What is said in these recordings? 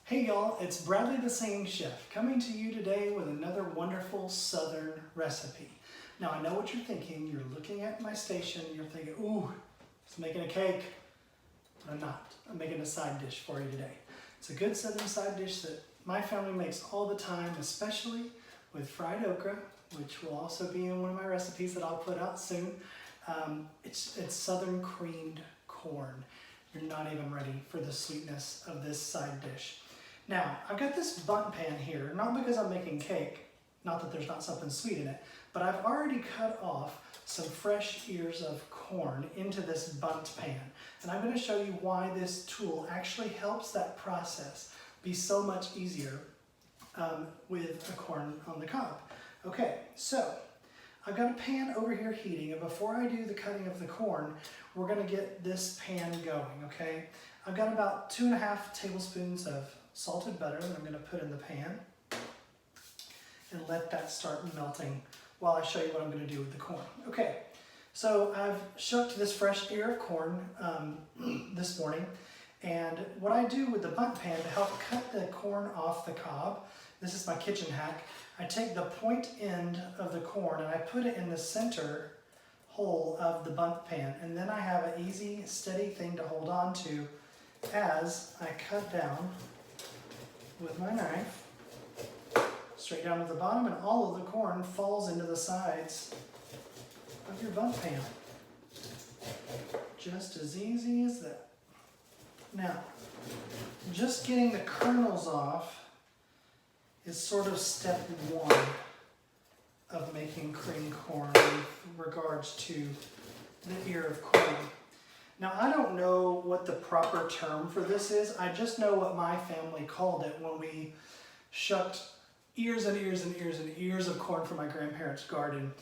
Hey y'all, it's Bradley the Singing Chef coming to you today with another wonderful Southern recipe. Now I know what you're thinking. You're looking at my station and you're thinking, ooh, it's making a cake. But I'm not. I'm making a side dish for you today. It's a good Southern side dish that my family makes all the time, especially with fried okra, which will also be in one of my recipes that I'll put out soon. It's Southern creamed corn. You're not even ready for the sweetness of this side dish. Now, I've got this bundt pan here, not because I'm making cake, not that there's not something sweet in it, but I've already cut off some fresh ears of corn into this bundt pan. And I'm going to show you why this tool actually helps that process be so much easier with a corn on the cob. Okay, so I've got a pan over here heating, and before I do the cutting of the corn, we're going to get this pan going, okay? I've got about 2.5 tablespoons of salted butter that I'm going to put in the pan and let that start melting while I show you what I'm going to do with the corn. Okay, so I've shucked this fresh ear of corn this morning, and what I do with the bundt pan to help cut the corn off the cob, this is my kitchen hack, I take the point end of the corn and I put it in the center hole of the bundt pan, and then I have an easy, steady thing to hold on to as I cut down with my knife straight down to the bottom, and all of the corn falls into the sides of your bundt pan. Just as easy as that. Now, just getting the kernels off is sort of step one of making cream corn with regards to the ear of corn. Now, I don't know what the proper term for this is. I just know what my family called it when we shucked ears and ears and ears and ears of corn from my grandparents' garden.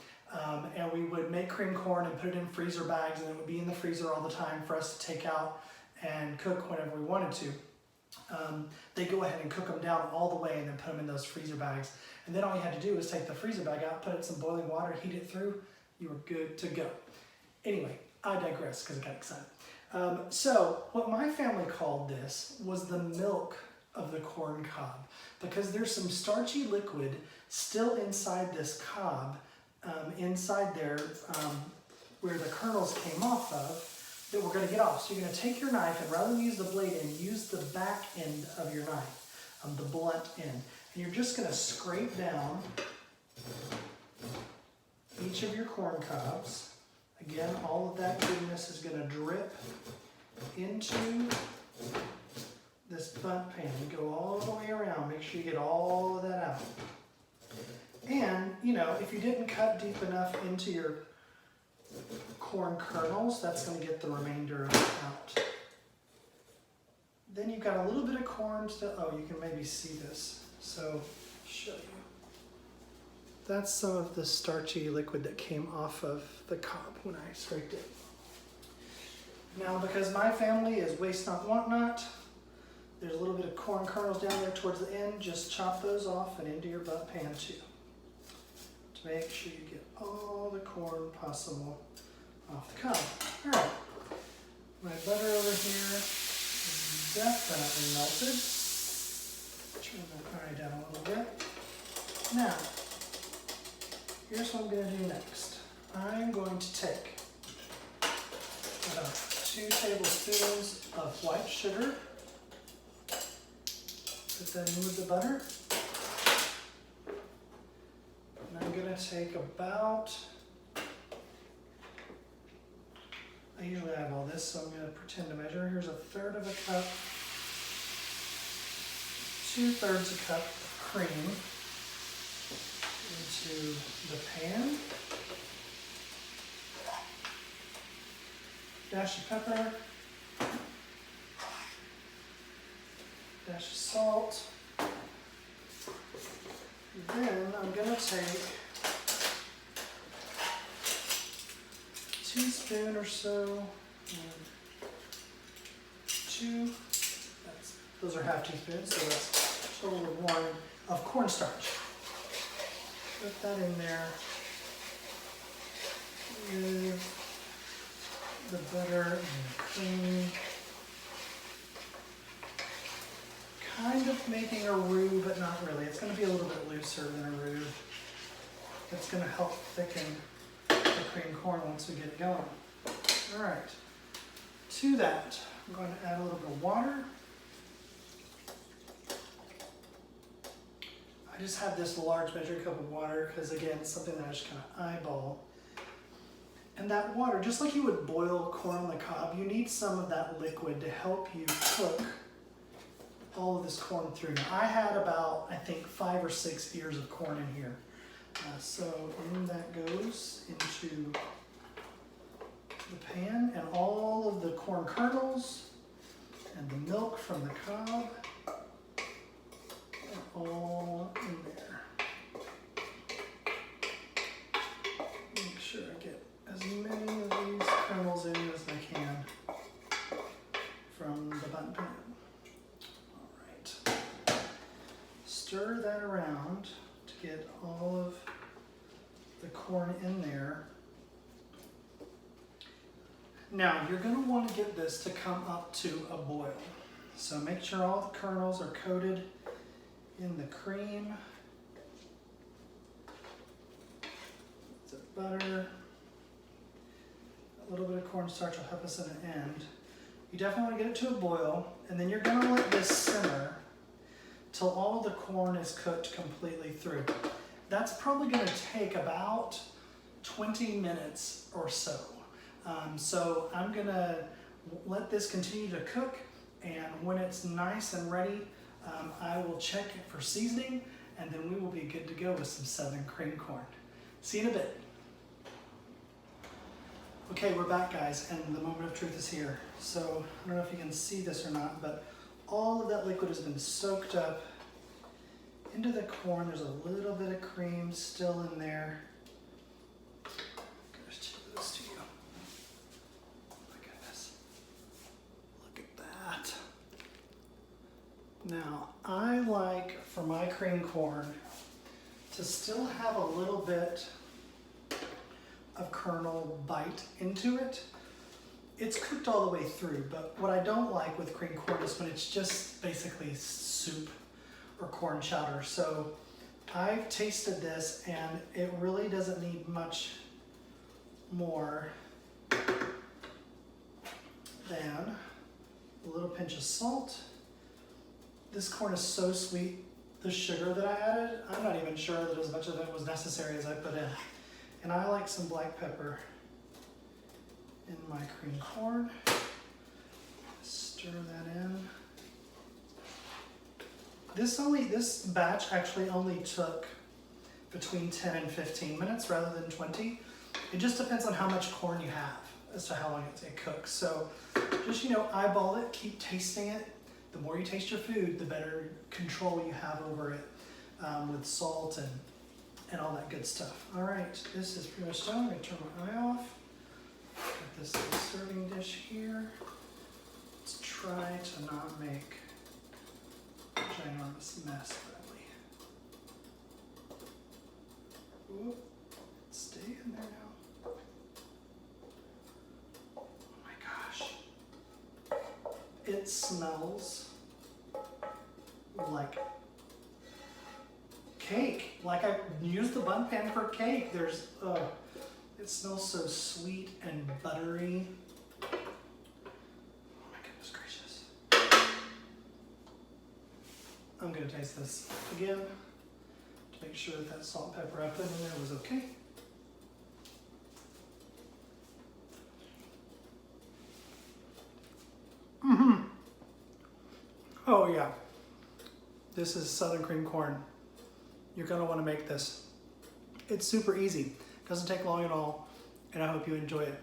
And we would make cream corn and put it in freezer bags, and it would be in the freezer all the time for us to take out and cook whenever we wanted to. They go ahead and cook them down all the way and then put them in those freezer bags. And then all you had to do was take the freezer bag out, put it in some boiling water, heat it through, you were good to go. Anyway, I digress because I got excited. So what my family called this was the milk of the corn cob, because there's some starchy liquid still inside this cob, inside there where the kernels came off of, that we're going to get off. So you're going to take your knife, and rather than use the blade end, use the back end of your knife, the blunt end. And you're just going to scrape down each of your corn cobs. Again, all of that goodness is going to drip into this bundt pan. Go all the way around. Make sure you get all of that out. And, you know, if you didn't cut deep enough into your corn kernels, that's going to get the remainder of it out. Then you've got a little bit of corn still. Oh, you can maybe see this. So, I'll show you. That's some of the starchy liquid that came off of the cob when I scraped it. Now, because my family is waste not, want not, there's a little bit of corn kernels down there towards the end. Just chop those off and into your bundt pan too, to make sure you get all the corn possible off the cob. All right, my butter over here is definitely melted. Turn that eye down a little bit. Now, here's what I'm going to do next. I'm going to take about 2 tablespoons of white sugar, put that in with the butter, and I'm going to take about, I usually have all this, so I'm going to pretend to measure. Here's 1/3 of a cup, 2/3 a cup of cream into the pan. Dash of pepper, dash of salt, then I'm gonna take a teaspoon or so, two, those are half teaspoons, so that's a total of one, of cornstarch. Put that in there with the butter and the cream. Kind of making a roux, but not really. It's going to be a little bit looser than a roux. It's going to help thicken the cream corn once we get it going. All right. To that, I'm going to add a little bit of water. I just have this large measuring cup of water because, again, it's something that I just kind of eyeball. And that water, just like you would boil corn on the cob, you need some of that liquid to help you cook all of this corn through. Now, I had about, I think, 5 or 6 ears of corn in here. So in that goes into the pan, and all of the corn kernels and the milk from the cob are all in there. Make sure I get as many of these kernels in as I can from the bun pan. Stir that around to get all of the corn in there. Now you're going to want to get this to come up to a boil. So make sure all the kernels are coated in the cream. The butter, a little bit of cornstarch will help us in the end. You definitely want to get it to a boil, and then you're going to let this simmer till all of the corn is cooked completely through. That's probably going to take about 20 minutes or so. So I'm going to let this continue to cook, and when it's nice and ready, I will check it for seasoning, and then we will be good to go with some Southern cream corn. See you in a bit. Okay, we're back, guys, and the moment of truth is here. So I don't know if you can see this or not, but all of that liquid has been soaked up into the corn. There's a little bit of cream still in there. Gotta show this to you. Oh my goodness. Look at that. Now, I like for my cream corn to still have a little bit of kernel bite into it. It's cooked all the way through, but what I don't like with cream corn is when it's just basically soup or corn chowder. So I've tasted this, and it really doesn't need much more than a little pinch of salt. This corn is so sweet. The sugar that I added, I'm not even sure that as much of it was necessary as I put in. And I like some black pepper in my cream corn. Stir that in. This batch actually only took between 10 and 15 minutes rather than 20. It just depends on how much corn you have as to how long it cooks. So just, eyeball it, keep tasting it. The more you taste your food, the better control you have over it with salt and all that good stuff. All right, this is pretty much done. I'm gonna turn my eye off. Got this little serving dish here. Let's try to not make a ginormous mess, Bradley. Ooh, stay in there now. Oh my gosh. It smells like cake. Like I used the bun pan for cake. It smells so sweet and buttery. Oh my goodness gracious. I'm gonna taste this again to make sure that salt and pepper I put in there was okay. Oh yeah, this is Southern cream corn. You're gonna wanna make this. It's super easy, doesn't take long at all, and I hope you enjoy it.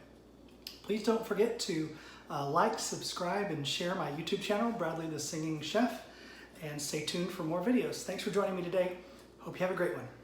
Please don't forget to like, subscribe, and share my YouTube channel, Bradley the Singing Chef, and stay tuned for more videos. Thanks for joining me today. Hope you have a great one.